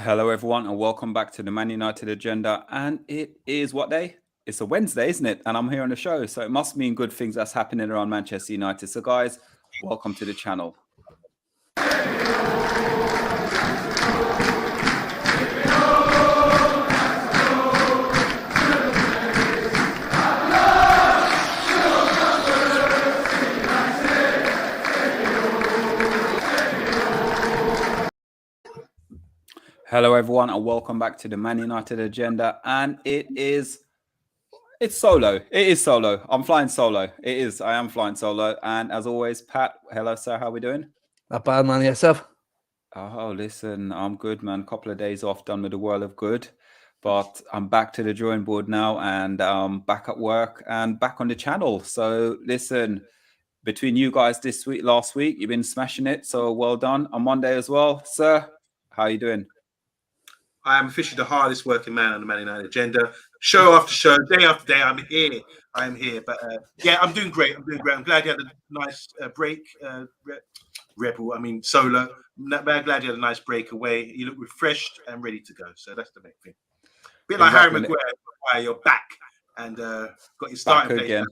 Hello, everyone, and welcome back to the Man United Agenda. And it is what day? It's a Wednesday, isn't it? And I'm here on the show, so it must mean good things that's happening around Manchester United. So, guys, welcome to the channel. Hello, everyone, and welcome back to the Man United Agenda. And it's solo. It is solo. I'm flying solo. I am flying solo. And as always, Pat, hello, sir. How are we doing? Not bad, man. Yourself? Oh, listen, I'm good, man. Couple of days off, done with the world of good. But I'm back to the drawing board now and back at work and back on the channel. So listen, between you guys last week, you've been smashing it. So well done. On Monday as well, sir. How are you doing? I am officially the hardest working man on the Man United Agenda. Show after show, day after day, I'm here. I am here. But yeah, I'm doing great. I'm glad you had a nice break. Solo. I'm glad you had a nice break away. You look refreshed and ready to go. So that's the main thing. A bit like Harry Maguire, you're back and got your starting again.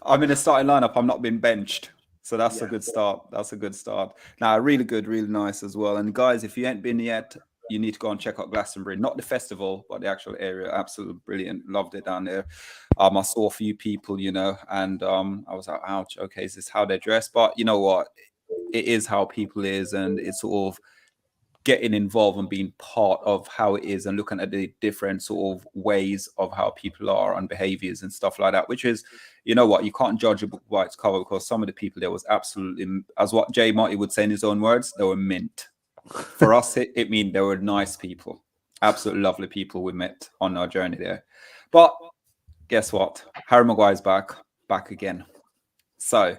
I'm in the starting lineup. I'm not been benched. So that's a good start. That's a good start. Now, really good, really nice as well. And guys, if you ain't been yet, you need to go and check out Glastonbury. Not the festival, but the actual area. Absolutely brilliant. Loved it down there. I saw a few people, and I was like, ouch, okay, is this how they dress? But you know what? It is how people is, and it's sort of getting involved and being part of how it is and looking at the different sort of ways of how people are and behaviors and stuff like that, which is, you know what, you can't judge a book by its cover, because some of the people there was absolutely, as what Jay Marty would say in his own words, they were mint. For us, it mean they were nice people, absolutely lovely people we met on our journey there. But guess what? Harry Maguire's back again. So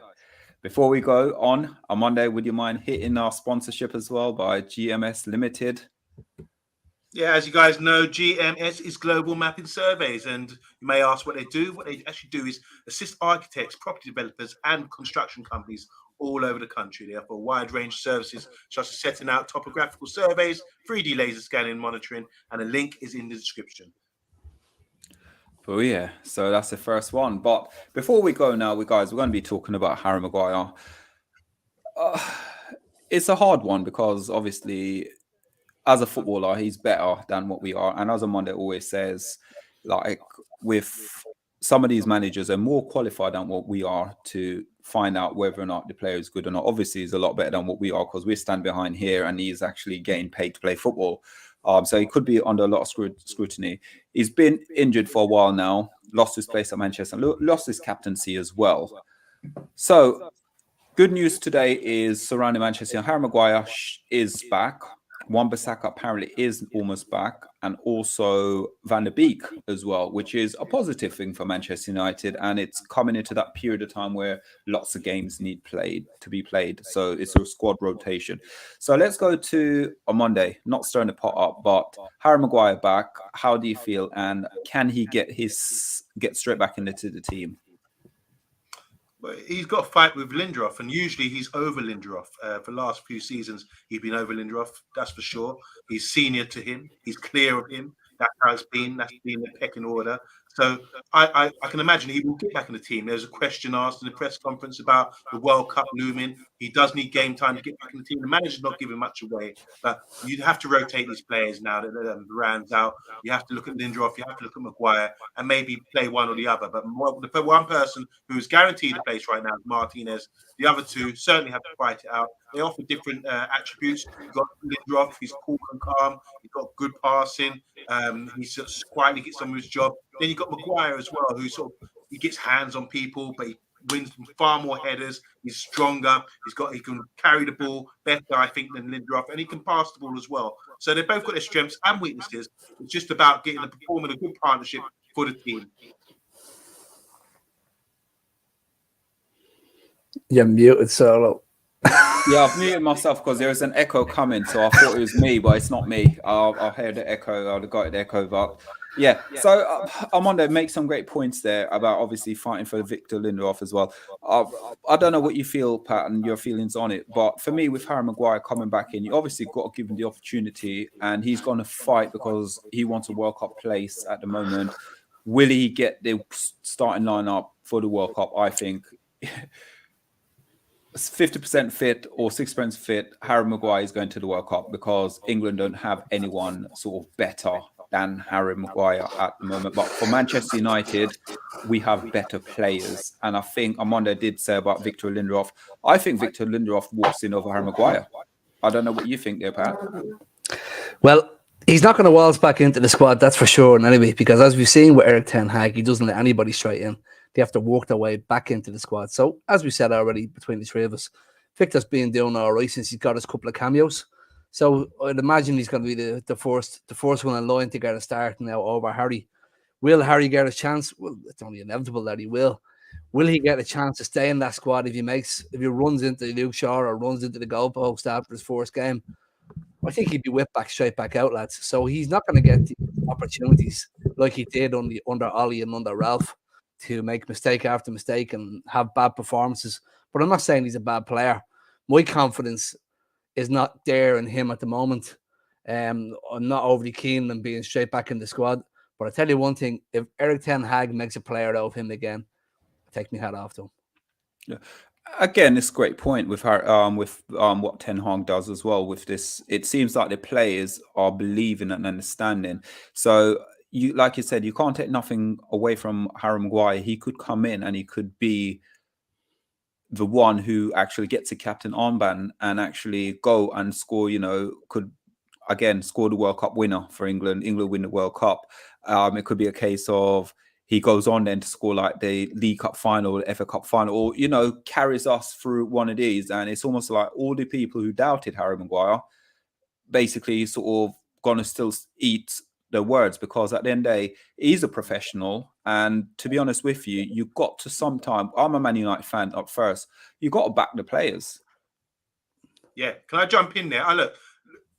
before we go on Monday, would you mind hitting our sponsorship as well by GMS Limited? Yeah, as you guys know, GMS is Global Mapping Surveys, and you may ask what they do. What they actually do is assist architects, property developers, and construction companies all over the country. They offer a wide range of services, such as setting out topographical surveys, 3D laser scanning and monitoring, and a link is in the description. Oh yeah, so that's the first one. But before we go now, we're going to be talking about Harry Maguire. It's a hard one because obviously, as a footballer, he's better than what we are. And as Omundi always says, like with some of these managers are more qualified than what we are to find out whether or not the player is good or not. Obviously, he's a lot better than what we are because we stand behind here and he's actually getting paid to play football. So he could be under a lot of scrutiny. He's been injured for a while now, lost his place at Manchester, and lost his captaincy as well. So good news today is surrounding Manchester. Harry Maguire is back. Wan-Bissaka apparently is almost back, and also Van der Beek as well, which is a positive thing for Manchester United. And it's coming into that period of time where lots of games need to be played. So it's a squad rotation. So let's go to on Monday, not stirring the pot up, but Harry Maguire back. How do you feel? And can he get straight back into the team? He's got a fight with Lindelof, and usually he's over Lindelof. For the last few seasons, he's been over Lindelof, that's for sure. He's senior to him. He's clear of him. That's how it's been. That's been the pecking order. So I can imagine he will get back in the team. There's a question asked in the press conference about the World Cup looming. He does need game time to get back in the team. The manager's not giving much away, but you have to rotate these players now that Varand's out. You have to look at Lindelof, you have to look at Maguire, and maybe play one or the other. But the one person who is guaranteed a place right now is Martinez. The other two certainly have to fight it out. They offer different attributes. You've got Lindelof, he's cool and calm. He's got good passing. He sort of quietly gets on with his job. Then you've got Maguire as well, who he gets hands on people, but he wins far more headers. He's stronger. He can carry the ball better, I think, than Lindelof, and he can pass the ball as well. So they've both got their strengths and weaknesses. It's just about performing a good partnership for the team. You're muted, Solo. Yeah, I've muted myself because there was an echo coming, so I thought it was me, but it's not me. I'll hear the echo. I've got the echo, but Yeah, so Armando makes some great points there about obviously fighting for Victor Lindelof as well. I don't know what you feel, Pat, and your feelings on it, but for me, with Harry Maguire coming back in, you obviously got to give him the opportunity, and he's going to fight because he wants a World Cup place at the moment. Will he get the starting lineup for the World Cup? I think 50% fit or 6% fit, Harry Maguire is going to the World Cup because England don't have anyone sort of better than Harry Maguire at the moment. But for Manchester United, we have better players. And I think Armando did say about Victor Lindelof. I think Victor Lindelof walks in over Harry Maguire. I don't know what you think there, Pat. Well, he's not going to waltz back into the squad, that's for sure. And anyway, because as we've seen with Eric Ten Hag, he doesn't let anybody straight in. They have to work their way back into the squad. So, as we said already, between the three of us, Victor's been doing all right since he's got his couple of cameos. So, I'd imagine he's going to be the first one in line to get a start now over Harry. Will Harry get a chance? Well, it's only inevitable that he will. Will he get a chance to stay in that squad if he runs into Luke Shaw or runs into the goalpost after his first game? I think he'd be whipped straight back out, lads. So he's not going to get the opportunities like he did under Ollie and under Ralph to make mistake after mistake and have bad performances. But I'm not saying he's a bad player. My confidence is not there in him at the moment. I'm not overly keen on being straight back in the squad. But I tell you one thing, if Eric Ten Hag makes a player out of him again, I take my hat off to him. Yeah. Again, it's a great point with what Ten Hag does as well with this. It seems like the players are believing and understanding. So you, like you said, you can't take nothing away from Harry Maguire. He could come in and he could be the one who actually gets a captain armband and actually go and score, could again score the World Cup winner for England. England win the World Cup. It could be a case of he goes on then to score like the League Cup final, FA Cup final, or, carries us through one of these. And it's almost like all the people who doubted Harry Maguire basically sort of going to still eat their words, because at the end of the day, he's a professional. And to be honest with you, you've got to sometime, I'm a Man United fan up first, you've got to back the players. Yeah. Can I jump in there? Look,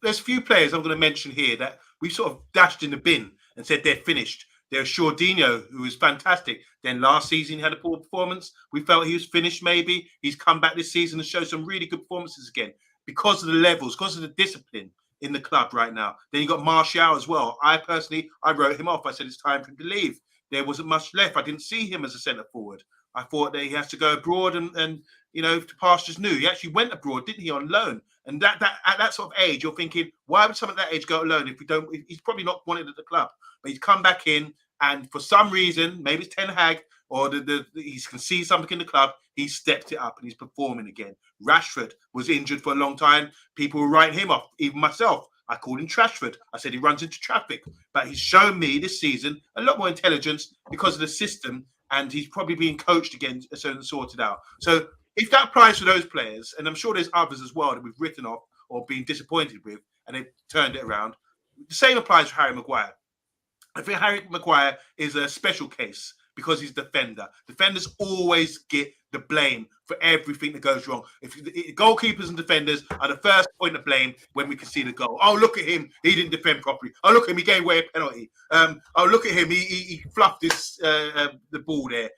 there's a few players I'm going to mention here that we sort of dashed in the bin and said they're finished. There's Jorginho, who was fantastic. Then last season he had a poor performance. We felt he was finished maybe. He's come back this season and showed some really good performances again because of the levels, because of the discipline in the club right now. Then you got Martial as well. I wrote him off. I said it's time for him to leave. There wasn't much left. I didn't see him as a centre forward. I thought that he has to go abroad and to pastures new. He actually went abroad, didn't he, on loan? And that at that sort of age, you're thinking, why would someone at that age go alone if he's probably not wanted at the club. But he's come back in, and for some reason, maybe it's Ten Hag or he can see something in the club, he stepped it up and he's performing again. Rashford was injured for a long time. People were writing him off, even myself. I called him Trashford. I said he runs into traffic. But he's shown me this season a lot more intelligence because of the system, and he's probably being coached again and sorted out. So if that applies for those players, and I'm sure there's others as well that we've written off or been disappointed with, and they've turned it around, the same applies for Harry Maguire. I think Harry Maguire is a special case because he's a defender. Defenders always get the blame for everything that goes wrong. Goalkeepers and defenders are the first point of blame when we can see the goal. Oh, look at him. He didn't defend properly. Oh, look at him. He gave away a penalty. Oh, look at him. He fluffed the ball there.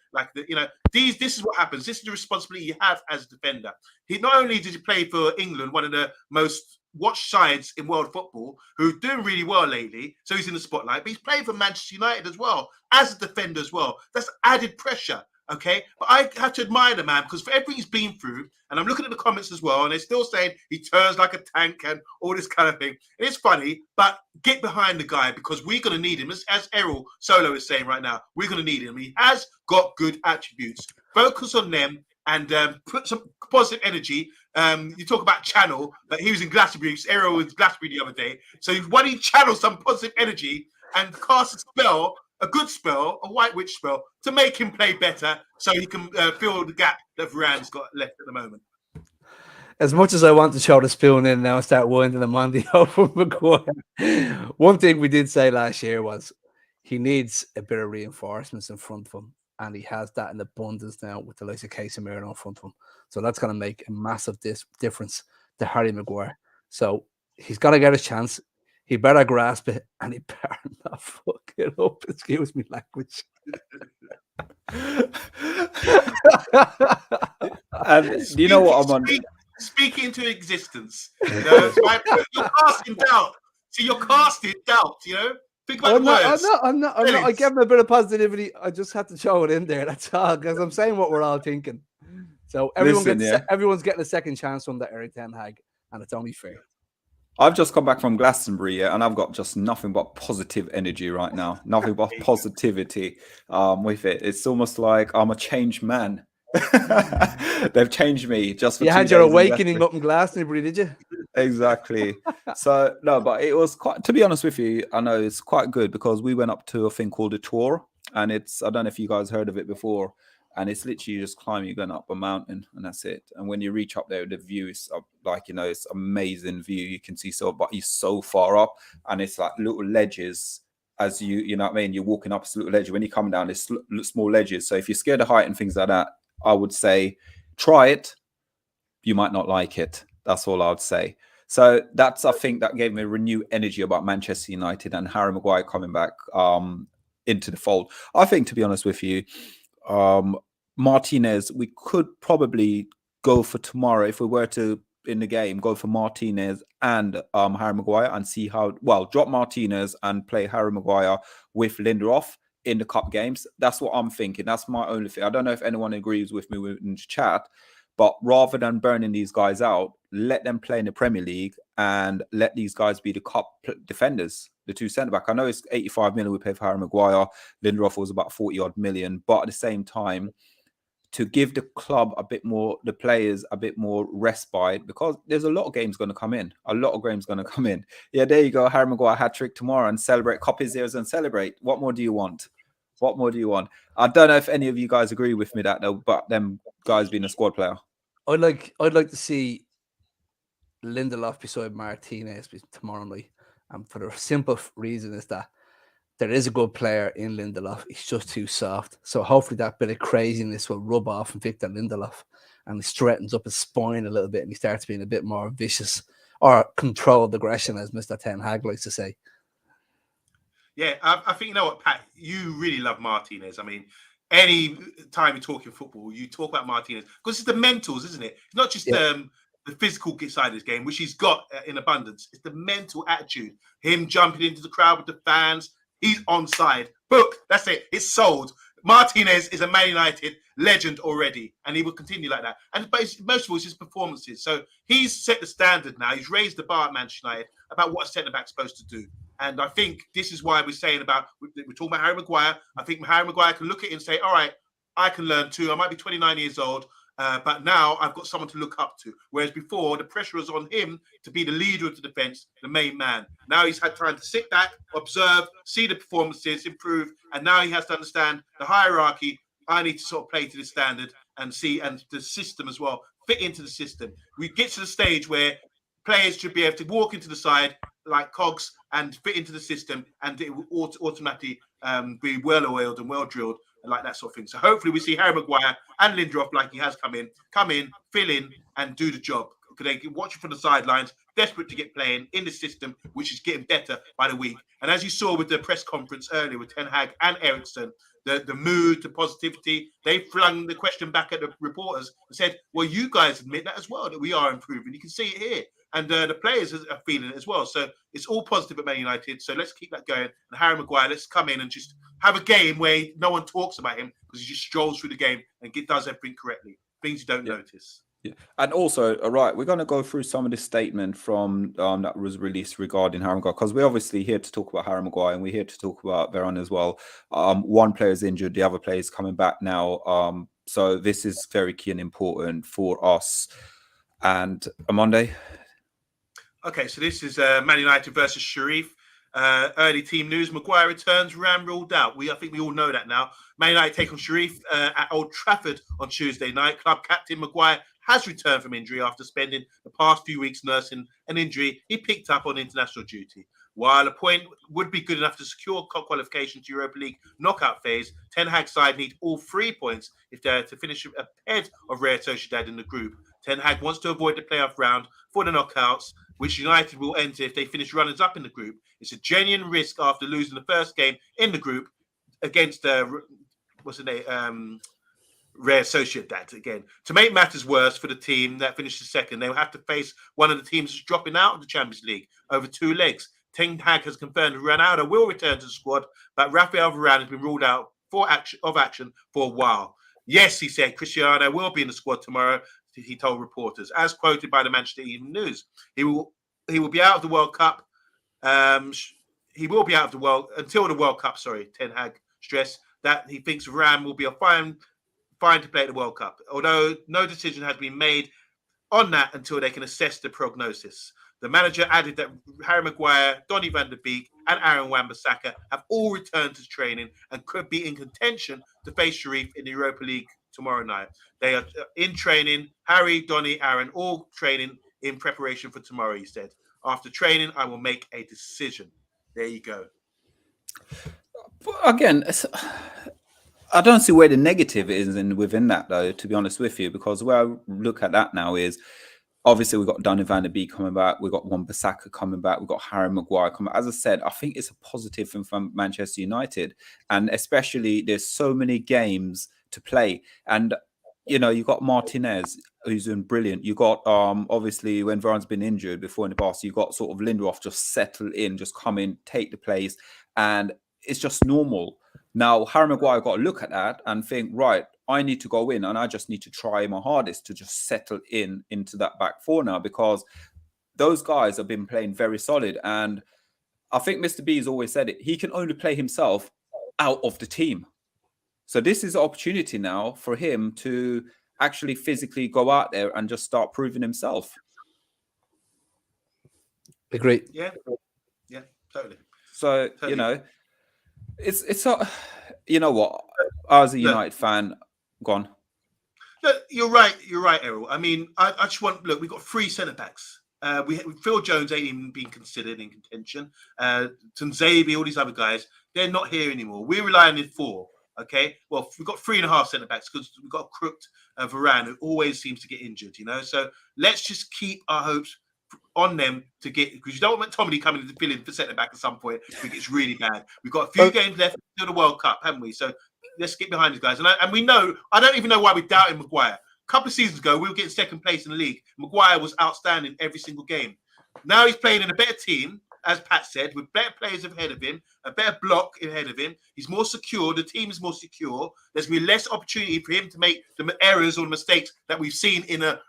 This is what happens. This is the responsibility you have as a defender. He not only did he play for England, one of the most watched sides in world football, who are doing really well lately, so he's in the spotlight, but he's playing for Manchester United as well, as a defender as well. That's added pressure, okay? But I have to admire the man, because for everything he's been through, and I'm looking at the comments as well, and they're still saying he turns like a tank and all this kind of thing. And it's funny, but get behind the guy, because we're going to need him. As Errol Solo is saying right now, we're going to need him. He has got good attributes. Focus on them and put some positive energy. You talk about channel, but he was in Glastonbury. Errol was in Glastonbury the other day. So why don't you channel some positive energy and cast a spell, a good spell, a white witch spell, to make him play better so he can fill the gap that Varane's got left at the moment. As much as I want to show the spoon in now and start winding them on the over Maguire, one thing we did say last year was he needs a bit of reinforcements in front of him. And he has that in abundance now with the likes of Casemiro in front of him. So that's going to make a massive difference to Harry Maguire. So he's got to get his chance. he better grasp it and he better not fuck it up. Excuse me, language. And do you know what I'm on? Speak into existence. You know, you're casting doubt. See, you're casting doubt. You know, think about the words. I'm not. I gave him a bit of positivity. I just had to throw it in there. That's all, because I'm saying what we're all thinking. So everyone's getting a second chance from the Eric Ten Hag, and it's only fair. I've just come back from Glastonbury, and I've got just nothing but positive energy right now. Nothing but positivity with it. It's almost like I'm a changed man. They've changed me just for you 2 had days your awakening up in Glastonbury, did you? Exactly. So no, but it was quite, to be honest with you, I know it's quite good because we went up to a thing called a tour, and it's, I don't know if you guys heard of it before, and it's literally just climbing, you're going up a mountain, and that's it. And when you reach up there, the view is like, you know, it's amazing view. You can see so, but you're so far up, and it's like little ledges as you know what I mean? You're walking up a little ledge. When you come down, there's small ledges. So if you're scared of height and things like that, I would say try it. You might not like it. That's all I would say. So that's, I think that gave me renewed energy about Manchester United and Harry Maguire coming back into the fold. I think, to be honest with you, Martinez, we could probably go for tomorrow if we were to, in the game, go for Martinez and Harry Maguire and see how, well, drop Martinez and play Harry Maguire with Lindelof in the cup games. That's what I'm thinking. That's my only thing. I don't know if anyone agrees with me in the chat, but rather than burning these guys out, let them play in the Premier League and let these guys be the cup defenders, the two centre-back. I know it's 85 million we pay for Harry Maguire. Lindelof was about 40-odd million. But at the same time, to give the club a bit more, the players a bit more respite, because there's a lot of games going to come in. A lot of games going to come in. Yeah, there you go. Harry Maguire hat-trick tomorrow and celebrate, copy zeros and celebrate. What more do you want? What more do you want? I don't know if any of you guys agree with me that though, but them guys being a squad player. I'd like to see Lindelof beside Martinez tomorrow night. And for the simple reason is that there is a good player in Lindelof. He's just too soft. So hopefully that bit of craziness will rub off and Victor Lindelof, and he straightens up his spine a little bit and he starts being a bit more vicious or controlled aggression, as Mr. Ten Hag likes to say. Yeah, I think, you know what, Pat, you really love Martinez. I mean, any time you're talking football, you talk about Martinez because it's the mentals, isn't it? It's not just the physical side of this game, which he's got in abundance. It's the mental attitude. Him jumping into the crowd with the fans. He's onside. Book. That's it. It's sold. Martinez is a Man United legend already, and he will continue like that. And but most of all, it's his performances. So he's set the standard now. He's raised the bar at Manchester United about what a centre-back's supposed to do. And I think this is why we're saying about, we're talking about Harry Maguire. I think Harry Maguire can look at it and say, all right, I can learn too. I might be 29 years old, but now I've got someone to look up to. Whereas before, the pressure was on him to be the leader of the defence, the main man. Now he's had time to sit back, observe, see the performances, improve, and now he has to understand the hierarchy. I need to sort of play to the standard and see, and the system as well, fit into the system. We get to the stage where players should be able to walk into the side like cogs and fit into the system, and it will automatically be well oiled and well drilled, and like that sort of thing. So hopefully we see Harry Maguire and Lindelof, like he has come in, fill in, and do the job. They can watch it from the sidelines, desperate to get playing in the system, which is getting better by the week. And as you saw with the press conference earlier with Ten Hag and Eriksson, the mood, the positivity, they flung the question back at the reporters and said, well, you guys admit that as well, that we are improving. You can see it here. And the players are feeling it as well. So it's all positive at Man United. So let's keep that going. And Harry Maguire, let's come in and just have a game where no one talks about him because he just strolls through the game and does everything correctly. Things you don't notice. Yeah. And also, all right, we're going to go through some of the statement from that was released regarding Harry Maguire, because we're obviously here to talk about Harry Maguire and we're here to talk about Veron as well. One player is injured, the other player is coming back now. So this is very key and important for us. And Omundi. Okay, so this is Man United versus Sharif. Early team news: Maguire returns, Ram ruled out. I think we all know that now. Man United take on Sharif at Old Trafford on Tuesday night. Club captain Maguire has returned from injury after spending the past few weeks nursing an injury he picked up on international duty. While a point would be good enough to secure cup qualification to Europa League knockout phase, Ten Hag's side need all 3 points if they're to finish ahead of Real Sociedad in the group. Ten Hag wants to avoid the playoff round for the knockouts which United will enter if they finish runners-up in the group. It's a genuine risk after losing the first game in the group against Real Sociedad again. To make matters worse for the team that finishes second, they will have to face one of the teams that's dropping out of the Champions League over 2 legs. Ten Hag has confirmed Ronaldo will return to the squad, but Rafael Varane has been ruled out of action for a while. Yes, he said Cristiano will be in the squad tomorrow, he told reporters, as quoted by the Manchester Evening News. He will be out of the World Cup. He will be out of the world until the World Cup. Ten Hag stressed that he thinks Varane will be a fine to play at the World Cup, although no decision has been made on that until they can assess the prognosis. The manager added that Harry Maguire, Donny van de Beek, and Aaron Wan-Bissaka have all returned to training and could be in contention to face Sharif in the Europa League tomorrow night. They are in training. Harry, Donny, Aaron, all training in preparation for tomorrow, he said. After training, I will make a decision. There you go. Again, I don't see where the negative is within that, though, to be honest with you, because where I look at that now is obviously we've got Donny van de Beek coming back, we've got Wan-Bissaka coming back, we've got Harry Maguire coming back. As I said, I think it's a positive thing from Manchester United, and especially there's so many games to play. And, you know, you've got Martinez, who's doing brilliant. You got, obviously, when Varane's been injured before in the past, you got sort of Lindelof just settle in, just come in, take the place, and it's just normal. Now, Harry Maguire got to look at that and think, right, I need to go in and I just need to try my hardest to just settle into that back four now, because those guys have been playing very solid. And I think Mr. B has always said it. He can only play himself out of the team. So this is an opportunity now for him to actually physically go out there and just start proving himself. Agree. Yeah, totally. So, you know, it's you know what? As a United fan, gone. Look, you're right, Errol. I mean, I just want we've got 3 centre backs. Phil Jones ain't even been considered in contention. Tunzabi, all these other guys, they're not here anymore. We're relying on 4. Okay, well, we've got 3.5 centre backs because we've got a crooked Varane who always seems to get injured. You know, so let's just keep our hopes on them to get, because you don't want Tommy coming to fill in for centre back at some point if it gets really bad. We've got a few games left until the World Cup, haven't we? So let's get behind these guys. And we know, I don't even know why we're doubting Maguire. A couple of seasons ago, we were getting second place in the league. Maguire was outstanding every single game. Now he's playing in a better team, as Pat said, with better players ahead of him, a better block ahead of him. He's more secure. The team is more secure. There's going to be less opportunity for him to make the errors or the mistakes that we've seen in a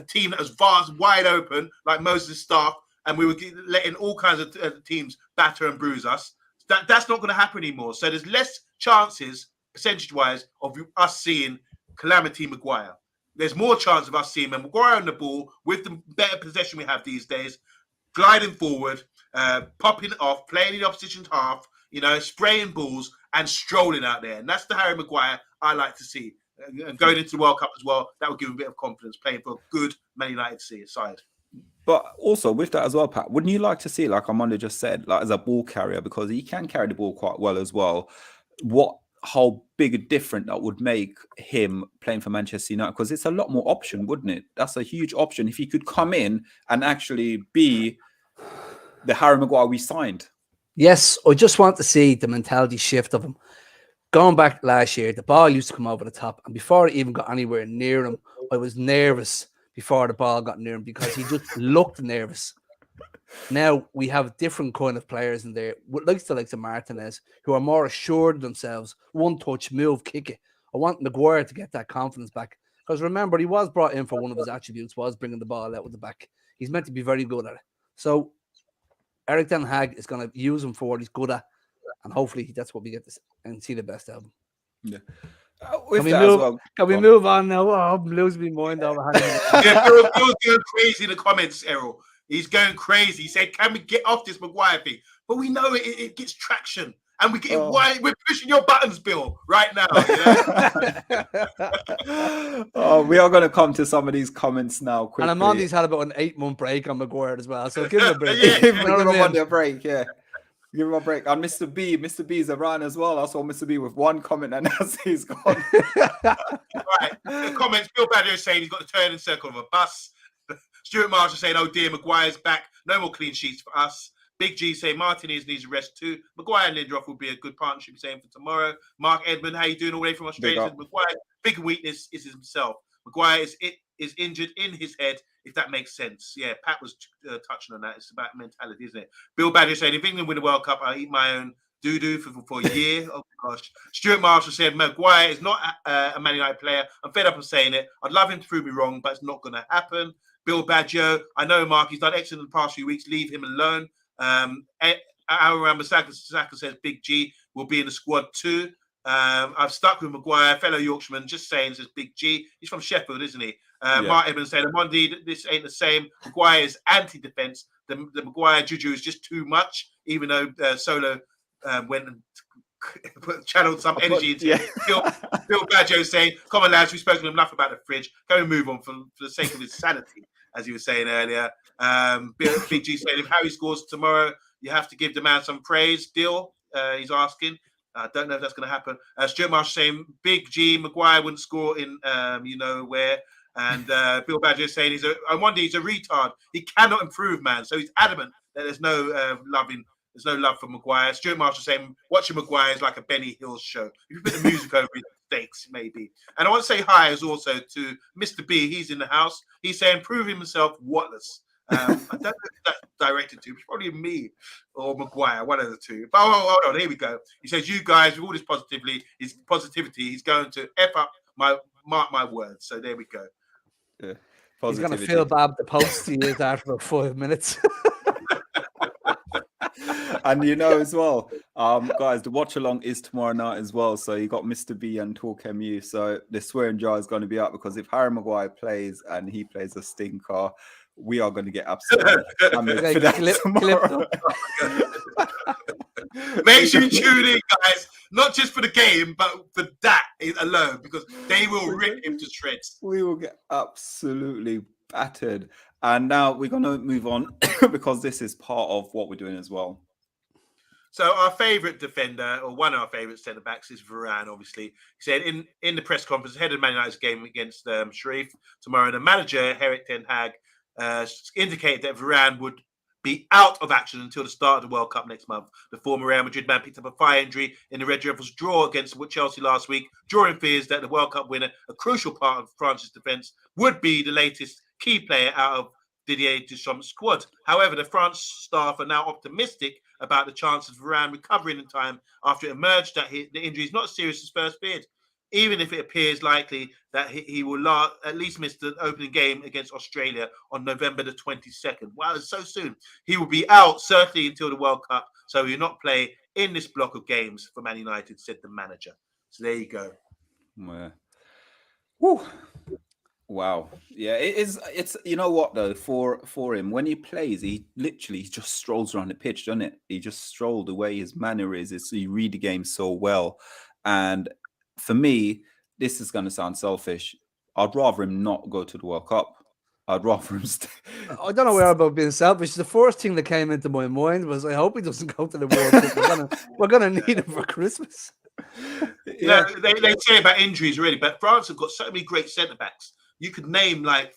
team that was vast, wide open, like Moses' staff, and we were letting all kinds of teams batter and bruise us. That's not going to happen anymore. So there's less chances, percentage-wise, of us seeing Calamity Maguire. There's more chance of us seeing Maguire on the ball with the better possession we have these days, gliding forward, popping off, playing in the opposition's half, you know, spraying balls and strolling out there. And that's the Harry Maguire I like to see. And going into the World Cup as well, that would give him a bit of confidence, playing for a good Man United side. But also with that as well, Pat, wouldn't you like to see, like Omundi just said, like as a ball carrier, because he can carry the ball quite well as well, how big a difference that would make him playing for Manchester United? Because it's a lot more option, wouldn't it? That's a huge option if he could come in and actually be the Harry Maguire we signed. Yes, I just want to see the mentality shift of him. Going back last year, the ball used to come over the top, and before it even got anywhere near him, I was nervous before the ball got near him because he just looked nervous. Now we have different kind of players in there, like the likes of Martinez, who are more assured of themselves. One touch, move, kick it. I want Maguire to get that confidence back, because remember, he was brought in for one of his attributes was bringing the ball out with the back. He's meant to be very good at it. So Erik ten Hag is going to use him for what he's good at, and hopefully that's what we get to and see the best out of him. Yeah. Can we move on now? Oh, I'm losing my mind over Phil's going crazy in the comments, Errol. He's going crazy. He said, can we get off this Maguire thing? But we know it gets traction. And we're pushing your buttons, Bill, right now. We are going to come to some of these comments now quickly. And Amondi's had about an 8-month break on Maguire as well. So give him a break. Give him a break, yeah. Give him a break. And Mr. B's around as well. I saw Mr. B with one comment and that's he's gone. Right. The comments, Bill Badger is saying he's got the turning circle of a bus. Stuart Marshall saying, oh dear, Maguire's back. No more clean sheets for us. Big G saying Martinez needs a rest too. Maguire and Lindelof will be a good partnership, saying for tomorrow. Mark Edmund, how you doing all the way from Australia? Says Maguire's big weakness is himself. Maguire is injured in his head, if that makes sense. Yeah, Pat was touching on that. It's about mentality, isn't it? Bill Badger saying, if England win the World Cup, I'll eat my own doo-doo for a year. Oh, gosh. Stuart Marshall said, Maguire is not a Man United player. I'm fed up of saying it. I'd love him to prove me wrong, but it's not going to happen. Bill Badger, I know, Mark, he's done excellent in the past few weeks. Leave him alone. Aaron Saka says Big G will be in the squad too. I've stuck with Maguire, fellow Yorkshireman, just saying, says Big G. He's from Sheffield, isn't he? Mark Evans saying, Omundi, this ain't the same. Maguire is anti-defense. The Maguire juju is just too much, even though Solo went and channeled some energy into it. Bill Badger saying, come on, lads, we've spoken enough about the fridge. Go and move on for the sake of his sanity, as he was saying earlier. Big G saying, if Harry scores tomorrow, you have to give the man some praise. Deal, he's asking. I don't know if that's going to happen. Stuart Marsh saying, Big G, Maguire wouldn't score in you know where. And Bill Badger is saying, Omundi, he's a retard. He cannot improve, man. So he's adamant that there's no love for Maguire. Stuart Marshall saying, watching Maguire is like a Benny Hill show. If you put the music over his mistakes, maybe. And I want to say hi as also to Mr. B. He's in the house. He's saying, prove himself whatless. I don't know if that's directed to. It's probably me or Maguire, one of the two. But hold on, here we go. He says, you guys, with all this positivity, he's going to F up mark my words. So there we go. Yeah. He's going to feel bad the post he is after about 5 minutes. And you know as well, guys, the watch along is tomorrow night as well. So you got Mr. B and TalkMU. So the swearing jar is going to be up because if Harry Maguire plays and he plays a stinker, we are going to get absolutely hammered for that tomorrow. Make sure you tune in, guys. Not just for the game, but for that alone, because they will rip him to shreds. We will get absolutely battered. And now we're going to move on because this is part of what we're doing as well. So our favourite defender, or one of our favourite centre-backs, is Varane, obviously. He said in the press conference ahead of Man United's game against Sharif tomorrow, the manager, Erik ten Hag, indicated that Varane would be out of action until the start of the World Cup next month. The former Real Madrid man picked up a thigh injury in the Red Devils' draw against Chelsea last week, drawing fears that the World Cup winner, a crucial part of France's defence, would be the latest key player out of Didier Deschamps' squad. However, the France staff are now optimistic about the chances of Varane recovering in time after it emerged that the injury is not as serious as first feared, even if it appears likely that he will at least miss the opening game against Australia on November the 22nd. Wow, it's so soon. He will be out certainly until the World Cup, so he will not play in this block of games for Man United, said the manager. So there you go. Woo. Wow. Yeah, it's you know what though, for him, when he plays, he literally just strolls around the pitch, doesn't it? He just strolled the way his manner is. He read the game so well. And for me, this is going to sound selfish. I'd rather him not go to the World Cup. I'd rather him stay. I don't know where about being selfish. The first thing that came into my mind was, I hope he doesn't go to the World Cup. We're gonna need him for Christmas. Yeah, they say about injuries already, but France have got so many great centre backs. You could name like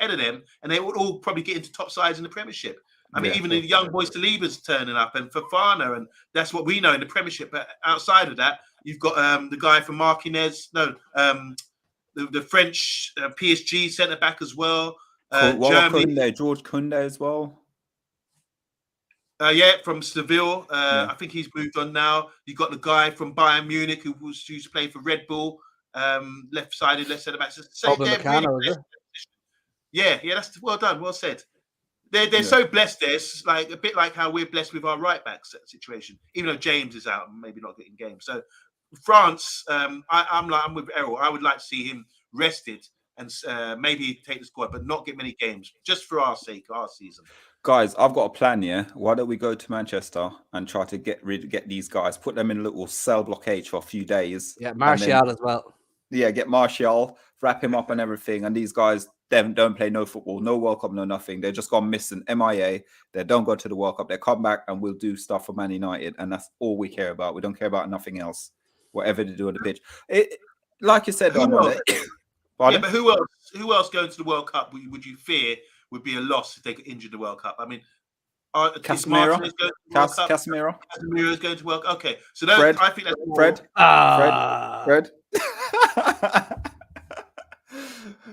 10 of them, and they would all probably get into top sides in the Premiership. I mean, even the young boys to Lieber's turning up, and Fofana, and that's what we know in the Premiership. But outside of that, you've got the guy from Martinez, the French PSG centre back as well. Germany, George Koundé as well. From Seville. I think he's moved on now. You got the guy from Bayern Munich who used to play for Red Bull, left-sided, left centre back. Yeah, that's well done, well said. They're so blessed there. It's like a bit like how we're blessed with our right back situation, even though James is out and maybe not getting games. So France, I'm with Errol. I would like to see him rested and maybe take the squad, but not get many games, just for our sake, our season. Guys, I've got a plan, yeah? Why don't we go to Manchester and try to get these guys, put them in a little cell block H for a few days. Yeah, Martial as well. Yeah, get Martial, wrap him up and everything. And these guys, them don't play no football, no World Cup, no nothing. They're just gone missing, MIA. They don't go to the World Cup. They come back and we'll do stuff for Man United. And that's all we care about. We don't care about nothing else, whatever they do on the pitch. Like you said, but who else going to the World Cup would you fear would be a loss if they get injured in the World Cup? I mean, Is Martinez going to World Cup? Casemiro. Casemiro is going to World Cup. Okay, so that, Fred. I think that's more, Fred.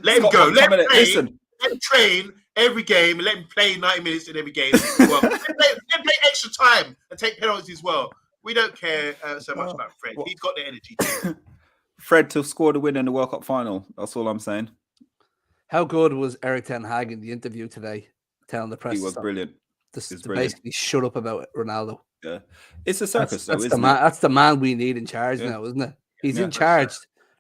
Let him go. Let him play. Listen. Let him train every game. Let him play 90 minutes in every game. Well, let him play extra time and take penalties as well. We don't care so much about Fred. He's got the energy too. Fred to score the win in the World Cup final. That's all I'm saying. How good was Erik ten Hag in the interview today, telling the press? He was brilliant. To basically shut up about Ronaldo. Yeah, it's a circus. That's the man we need in charge now, isn't it? He's in charge.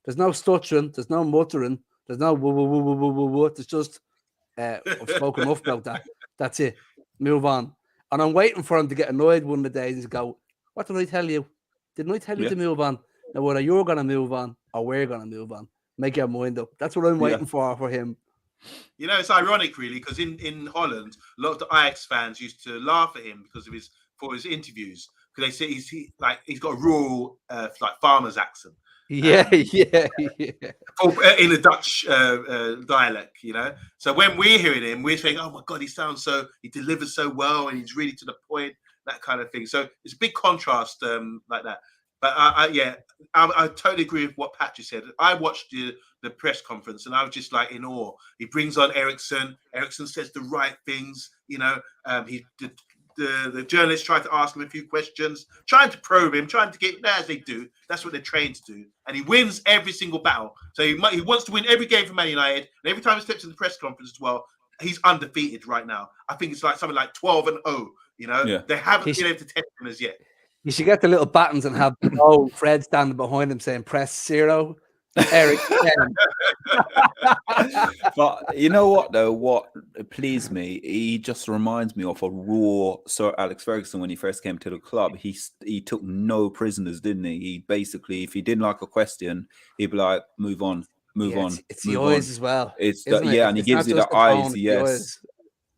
There's no stuttering. There's no muttering. There's no woo woo woo woo woo woo woo. There's just I've spoken enough about that. That's it. Move on. And I'm waiting for him to get annoyed one of the days and go, "What did I tell you? Didn't I tell you to move on? Now whether you're gonna move on or we're gonna move on, make your mind up." That's what I'm waiting for him. You know, it's ironic, really, because in Holland, a lot of the Ajax fans used to laugh at him because of his interviews, because they say he's got a rural like farmer's accent. Yeah. In a Dutch dialect, you know. So when we're hearing him, we're saying, "Oh my God, he delivers so well, and he's really to the point," that kind of thing. So it's a big contrast like that. But I totally agree with what Pat just said. I watched the press conference and I was just like in awe. He brings on Eriksen. Eriksen says the right things. You know, the journalists tried to ask him a few questions, trying to probe him, trying to get as they do. That's what they're trained to do. And he wins every single battle. So he wants to win every game for Man United. And every time he steps in the press conference as well, he's undefeated right now. I think it's like something like 12-0. You know, they haven't been able to test him as yet. You should get the little buttons and have Fred standing behind him saying "press 0." Eric. But you know what though? What pleased me, he just reminds me of a raw Sir Alex Ferguson when he first came to the club. He took no prisoners, didn't he? He basically, if he didn't like a question, he'd be like, "Move on, move on." It's the eyes as well. And he gives you the eyes.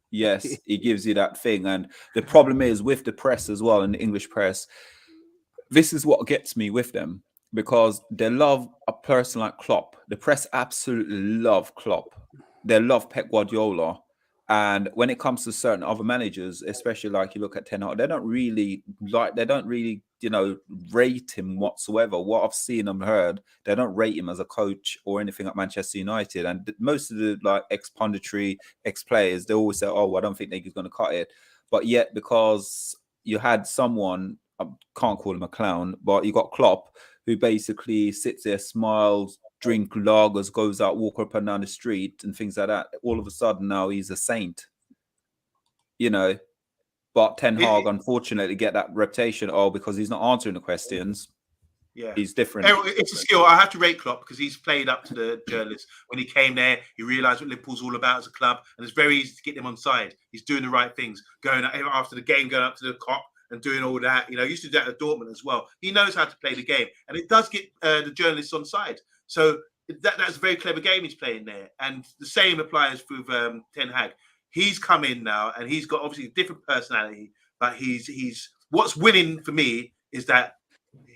Yes, he gives you that thing. And the problem is with the press as well, in the English press, this is what gets me with them, because they love a person like Klopp. The press absolutely love Klopp. They love Pep Guardiola. And when it comes to certain other managers, especially like you look at Ten Hag, they don't really, you know, rate him whatsoever. What I've seen and heard, they don't rate him as a coach or anything at Manchester United. And most of the like ex-punditry, ex-players, they always say, "Oh, I don't think he's going to cut it." But yet, because you had someone, I can't call him a clown, but you got Klopp, who basically sits there, smiles, drink lagers, goes out, walk up and down the street and things like that. All of a sudden now he's a saint, you know. But Ten Hag, unfortunately, get that reputation, because he's not answering the questions. Yeah, he's different. It's a skill. I have to rate Klopp because he's played up to the journalists. When he came there, he realised what Liverpool's all about as a club, and it's very easy to get them on side. He's doing the right things, going after the game, going up to the cop and doing all that. You know, he used to do that at Dortmund as well. He knows how to play the game, and it does get the journalists on side. So that's a very clever game he's playing there. And the same applies with Ten Hag. He's come in now, and he's got obviously a different personality, but he's what's winning for me is that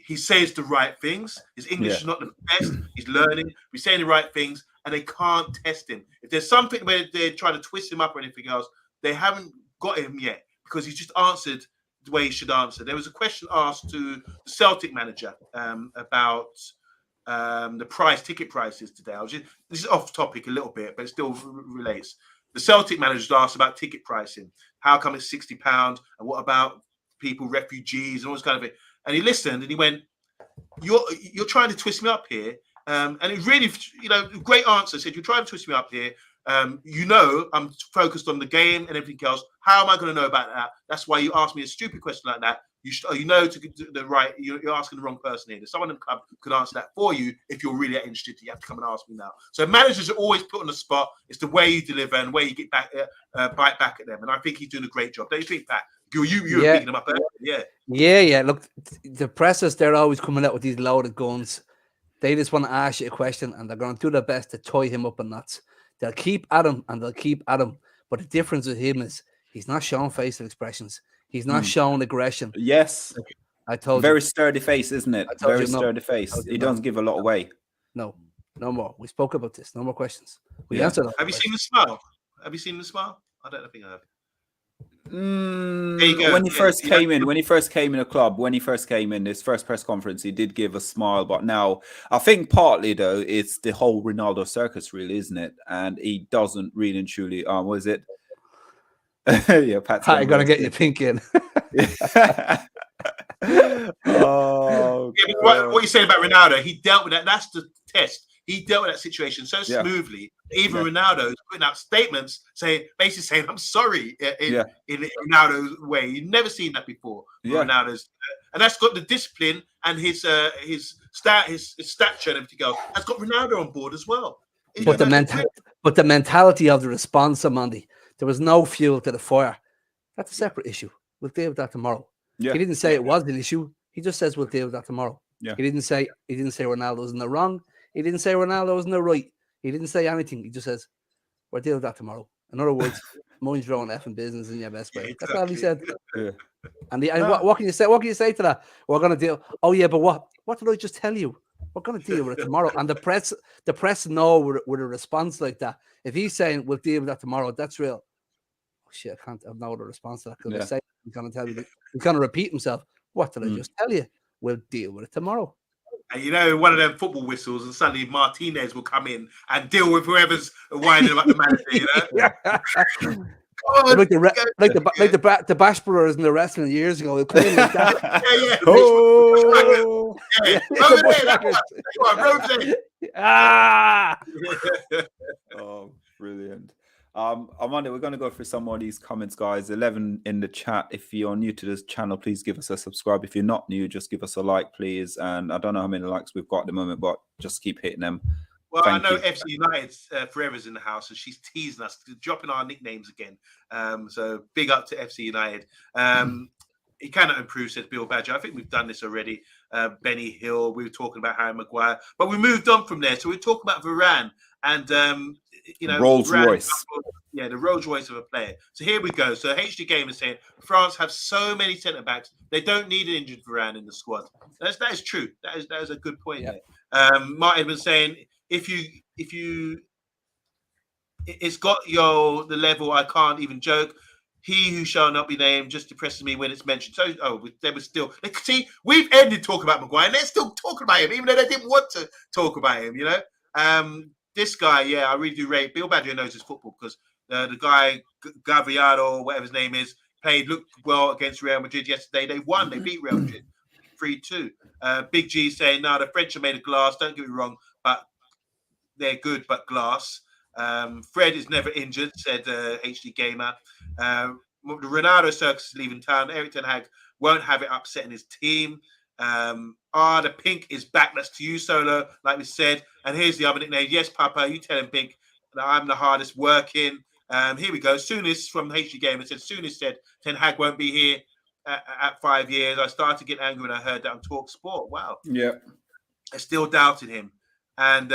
he says the right things. His English is not the best. He's learning. He's saying the right things, and they can't test him. If there's something where they're trying to twist him up or anything else, they haven't got him yet, because he's just answered the way he should answer. There was a question asked to the Celtic manager about the ticket prices today. This is off topic a little bit, but it still relates. The Celtic manager asked about ticket pricing. How come it's £60? And what about people, refugees, and all this kind of thing? And he listened and he went, "You're trying to twist me up here." And it really, great answer. Said, "You're trying to twist me up here. I'm focused on the game and everything else. How am I going to know about that? That's why you asked me a stupid question like that. To do the right. You're asking the wrong person here. There's someone in the club could answer that for you. If you're really interested, you have to come and ask me now." So managers are always put on the spot. It's the way you deliver and the way you get back, bite back at them. And I think he's doing a great job. Don't you think, Pat? You were picking them up earlier. Yeah. Look, the pressers, they're always coming out with these loaded guns. They just want to ask you a question, and they're going to do their best to tie him up in knots. They'll keep at him, and they'll keep at him. But the difference with him is he's not showing facial expressions. He's not showing aggression. Yes. I told you. Very sturdy face, isn't it? Very sturdy face. He doesn't give a lot away. No more. We spoke about this. No more questions. We answered that. Have you seen the smile? I don't think I have. you go. When he first came in, the club, when he first came in, his first press conference, he did give a smile. But now, I think partly though, it's the whole Ronaldo circus, really, isn't it? And he doesn't really and truly. Was it? Yeah, Pat's gonna get your pink in. Oh, yeah, what you saying about Ronaldo? He dealt with that. That's the test. He dealt with that situation so smoothly. Even Ronaldo's putting out statements basically saying, "I'm sorry," in Ronaldo's way. You've never seen that before. Ronaldo's, and that's got the discipline and his stature and everything else. That's got Ronaldo on board as well. But the mentality of the response, Omundi, there was no fuel to the fire. That's a separate issue. We'll deal with that tomorrow. Yeah. He didn't say it was an issue. He just says we'll deal with that tomorrow. Yeah. He didn't say Ronaldo's in the wrong. He didn't say Ronaldo's in the right. He didn't say anything. He just says we'll deal with that tomorrow. In other words, mind your own effing business in your best way. Yeah, That's all he said. Yeah. And what can you say? What can you say to that? We're gonna deal. Oh yeah, but what? What did I just tell you? We're gonna deal with it tomorrow. And the press know with a response like that. If he's saying we'll deal with that tomorrow, that's real. Oh shit, I can't have no other response to that because he's gonna tell you. He's gonna repeat himself. What did I just tell you? We'll deal with it tomorrow. And you know, one of them football whistles, and suddenly Martinez will come in and deal with whoever's whining about the manager. You know, like the Bash Brothers in the wrestling years ago. They played like that. Oh, brilliant. Amanda, we're going to go through some more of these comments, guys. 11 in the chat. If you're new to this channel, please give us a subscribe. If you're not new, just give us a like, please. And I don't know how many likes we've got at the moment, but just keep hitting them. Well, I know FC United's Forever's in the house, and she's teasing us, dropping our nicknames again. So big up to FC United. He cannot improve, says Bill Badger. I think we've done this already. Benny Hill, we were talking about Harry Maguire, but we moved on from there. So we're talking about Varane and Rolls Royce. Yeah, the Rolls Royce of a player. So here we go. So HD Game is saying France have so many centre backs, they don't need an injured Varane in the squad. That is true. That is a good point there. Martin was saying if you it's got the level I can't even joke. He who shall not be named just depresses me when it's mentioned. So, they were still... See, we've ended talking about Maguire, and they're still talking about him, even though they didn't want to talk about him, you know? This guy, I really do rate... Bill Badger knows his football because the guy, Gaviado, whatever his name is, looked well against Real Madrid yesterday. They won. They beat Real Madrid 3-2. Big G saying, no, the French are made of glass. Don't get me wrong, but they're good, but glass. Fred is never injured, said HD Gamer. The Ronaldo circus is leaving town. Erik ten Hag won't have it upsetting his team. The Pink is back. That's to you, Solo, like we said. And here's the other nickname. Yes, Papa, you tell him, Pink, that I'm the hardest working. Here we go. Soonest from HD Gamer said, Soonest said Ten Hag won't be here at 5 years. I started to get angry when I heard that on Talk Sport. Wow. Yeah. I still doubted him. And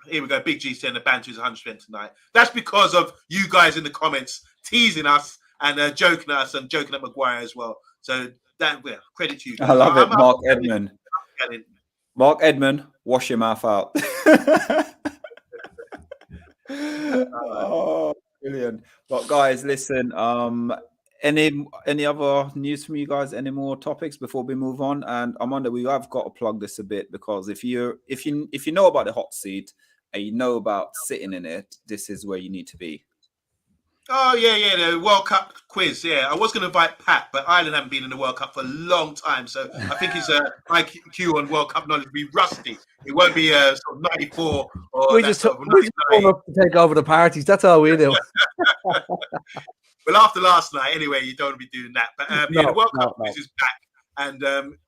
here we go. Big G saying the banter is 100% tonight. That's because of you guys in the comments teasing us and joking at us and joking at Maguire as well. So that credit to you guys. I love it, Mark Edmond. Mark Edmond, wash your mouth out. Oh, brilliant. But guys, listen, any other news from you guys? Any more topics before we move on? And Amanda, we have got to plug this a bit because if you know about the hot seat and you know about sitting in it, this is where you need to be. Oh, yeah, the World Cup quiz. Yeah, I was going to invite Pat, but Ireland haven't been in the World Cup for a long time. So I think his IQ on World Cup knowledge will be rusty. It won't be sort of 94 or we just come up to take over the parties. That's all we do. Well, after last night, anyway, you don't want to be doing that. But the World Cup quiz is back. And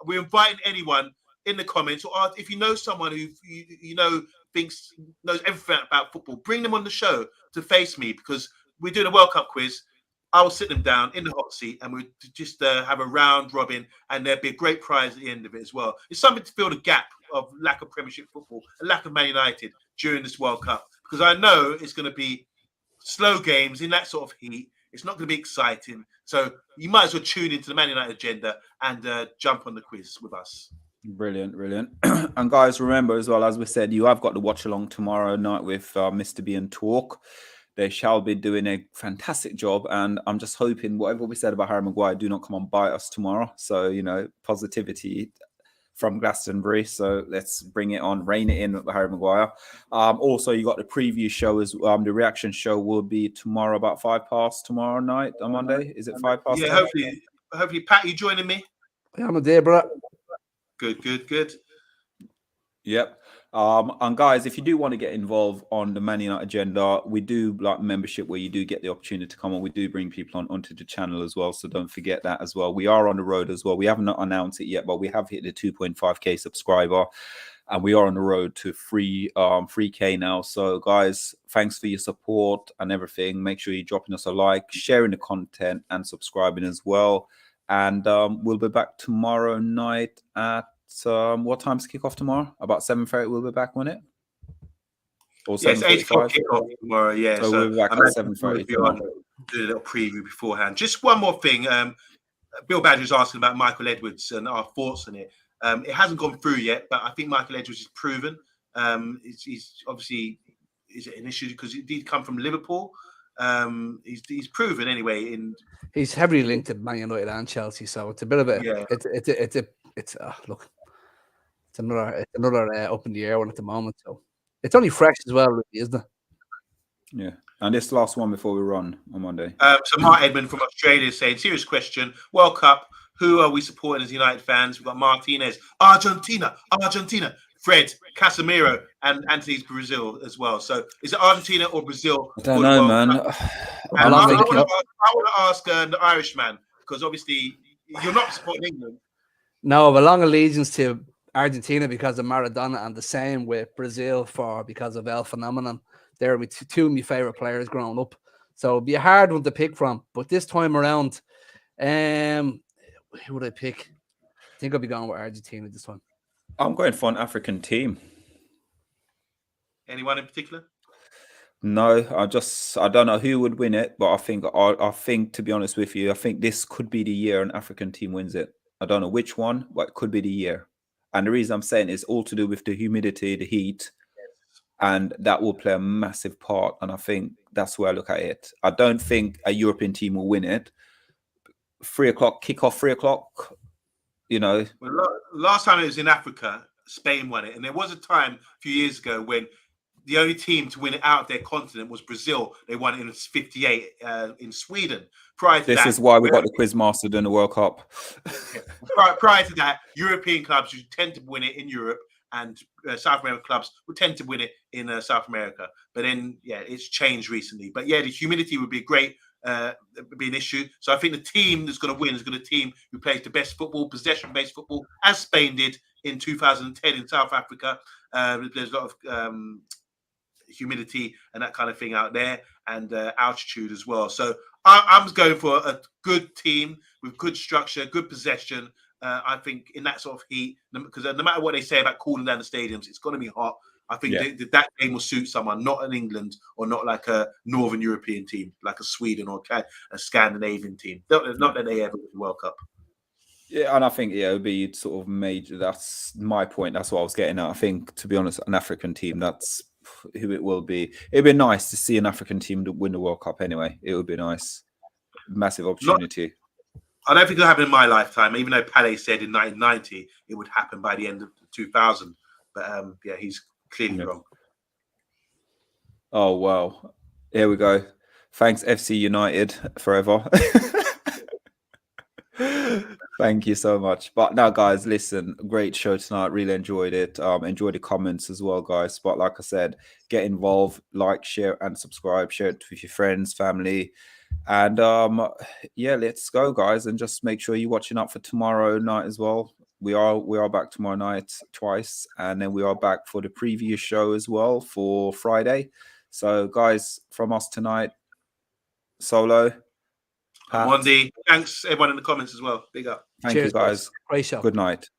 we're inviting anyone in the comments, or if you know someone who you know knows everything about football, bring them on the show to face me because we're doing a World Cup quiz. I will sit them down in the hot seat and we'll just have a round robin and there'll be a great prize at the end of it as well. It's something to fill the gap of lack of Premiership football, a lack of Man United during this World Cup. Because I know it's going to be slow games in that sort of heat. It's not going to be exciting. So you might as well tune into the Man United agenda and jump on the quiz with us. Brilliant. And guys, remember as well, as we said, you have got the watch along tomorrow night with Mr. B and Talk. They shall be doing a fantastic job, and I'm just hoping whatever we said about Harry Maguire do not come and bite us tomorrow. So, you know, positivity from Glastonbury. So let's bring it on, rein it in with Harry Maguire. Also, you got the preview show as the reaction show will be tomorrow about 5 past tomorrow night on Monday. Is it 5 past? Yeah, hopefully, Pat, you joining me? Yeah, I'm a day, bro. Good. Yep. And guys, if you do want to get involved on the Man United agenda, we do like membership where you do get the opportunity to come on. We do bring people onto the channel as well, so don't forget that as well. We are on the road as well. We haven't announced it yet, but we have hit the 2.5k subscriber, and we are on the road to 3k now. So guys, thanks for your support and everything. Make sure you're dropping us a like, sharing the content, and subscribing as well. And we'll be back tomorrow night at what time's kickoff tomorrow? About 7:30 we'll be back, won't it? Or yes, 8 o'clock kickoff tomorrow. Yeah, so we'll be back at 7:30 tomorrow. Do a little preview beforehand. Just one more thing. Bill Badger's asking about Michael Edwards and our thoughts on it. It hasn't gone through yet, but I think Michael Edwards is proven. He's obviously is it an issue because he did come from Liverpool. He's proven anyway. He's heavily linked to Man United and Chelsea, so it's a bit of a look. It's another up in the air one at the moment. So it's only fresh as well, really, isn't it? Yeah. And this last one before we run on Monday. So Mark Edmund from Australia is saying, serious question, World Cup, who are we supporting as United fans? We've got Martinez, Argentina, Fred, Casemiro, and Anthony's Brazil as well. So is it Argentina or Brazil? I don't know, man. I want to ask the Irishman, because obviously you're not supporting England. No, I have a long allegiance to Argentina because of Maradona, and the same with Brazil because of El Phenomenon. They're two of my favourite players growing up. So it'd be a hard one to pick from. But this time around, who would I pick? I think I'll be going with Argentina this time. I'm going for an African team. Anyone in particular? No, I don't know who would win it, but I think to be honest with you, I think this could be the year an African team wins it. I don't know which one, but it could be the year. And the reason I'm saying is all to do with the humidity, the heat, and that will play a massive part. And I think that's where I look at it. I don't think a European team will win it. 3 o'clock, kickoff 3 o'clock, you know. Well, last time it was in Africa, Spain won it. And there was a time a few years ago when the only team to win it out of their continent was Brazil. They won it in 58 in Sweden. This is why we got the Quizmaster during the World Cup. Prior to that, European clubs who tend to win it in Europe, and South American clubs would tend to win it in South America. But then, yeah, it's changed recently. But yeah, the humidity would be be an issue. So I think the team that's going to win is going to team who plays the best football, possession-based football, as Spain did in 2010 in South Africa. There's a lot of humidity and that kind of thing out there, and altitude as well. So I'm going for a good team with good structure, good possession. I think in that sort of heat, because no matter what they say about cooling down the stadiums, it's going to be hot. I think that game will suit someone, not an England or not like a Northern European team, like a Sweden or a Scandinavian team. Not that they ever win the World Cup. Yeah, and I think it would be sort of major. That's my point. That's what I was getting at. I think, to be honest, an African team, that's who it will be. It'd be nice to see an African team to win the World Cup anyway. It would be nice. Massive opportunity. I don't think it'll happen in my lifetime, even though Pelé said in 1990 it would happen by the end of 2000. But yeah, he's clearly wrong. Oh, wow. Here we go. Thanks, FC United, forever. Thank you so much. But now, guys, listen, great show tonight. Really enjoyed it. Enjoy the comments as well, guys. But like I said, get involved, like, share, and subscribe. Share it with your friends, family. And yeah, let's go, guys. And just make sure you're watching up for tomorrow night as well. We are back tomorrow night twice, and then we are back for the preview show as well for Friday. So, guys, from us tonight, Solo, Omundi, thanks everyone in the comments as well. Big up. Thank you, guys. Great show. Good night.